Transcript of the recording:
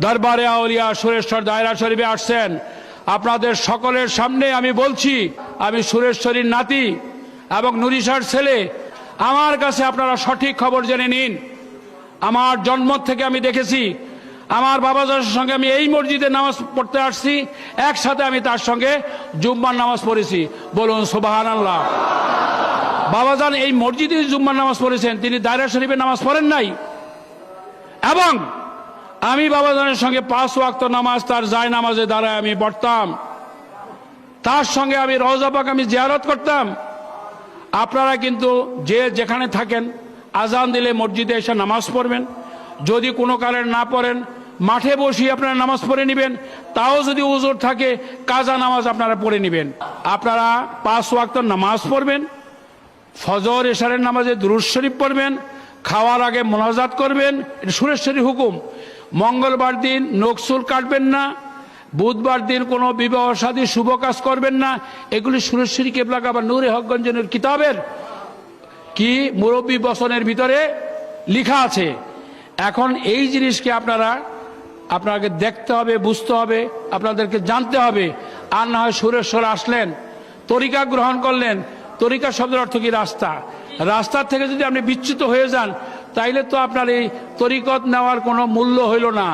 দরবারে আউলিয়া সুরেশ্বর দায়রা শরীফে আসছেন। আপনাদের সকলের সামনে আমি বলছি, আমি সুরেশ্বরীর নাতি এবং নুরিশার ছেলে। আমার কাছে আপনারা সঠিক খবর জেনে নিন। আমার জন্ম থেকে আমি দেখেছি, আমার বাবাজানের সঙ্গে আমি এই মসজিদে নামাজ পড়তে আসছি, একসাথে আমি তার সঙ্গে জুম্মার নামাজ পড়েছি। বলুন সুবহানাল্লাহ। বাবাজান এই মসজিদে জুম্মার নামাজ পড়েছেন, তিনি দায়রা শরীফে নামাজ পড়েন নাই। এবং আমি বাবাজানের সঙ্গে 5 ওয়াক্ত নামাজ তার যায় নামাজে দাঁড়ায় আমি পড়তাম, তার সঙ্গে আমি রওজা পাক আমি জিয়ারত করতাম। আপনারা কিন্তু যে যেখানে থাকেন আজান দিলে মসজিদে এসে নামাজ পড়বেন। যদি কোনো কারণে না পড়েন, মাঠে বসিয়ে আপনারা নামাজ পড়ে নেবেন। তাও যদি উজুর থাকে, কাজা নামাজ আপনারা পড়ে নেবেন। আপনারা 5 ওয়াক্ত নামাজ পড়বেন, ফজর এশারের নামাজে দুরূদ শরীফ পড়বেন, খাওয়ার আগে মোনাজাত করবেন, এটা সুরেশ্বরী হুকুম। মঙ্গলবার দিন নকশুল কাটবেন না, বুধবার দিন কোনো বিবাহ শাদী শুভ কাজ করবেন না। এগুলি সুরেশ্বরী কেবলা কাবা নূরে হকগঞ্জের কিতাবের কি মুরব্বী বচনের ভিতরে লেখা আছে। এখন এই জিনিসকে আপনাকে দেখতে হবে, বুঝতে হবে, আপনাদেরকে জানতে হবে। আর না হয় সুরেশ্বর আসলেন, তরিকা গ্রহণ করলেন। তরিকা শব্দের অর্থ কি? রাস্তা। রাস্তার থেকে যদি আপনি বিচ্যুত হয়ে যান, তাইলে তো আপনার এই তরিকত নেওয়ার কোনো মূল্য হইল না।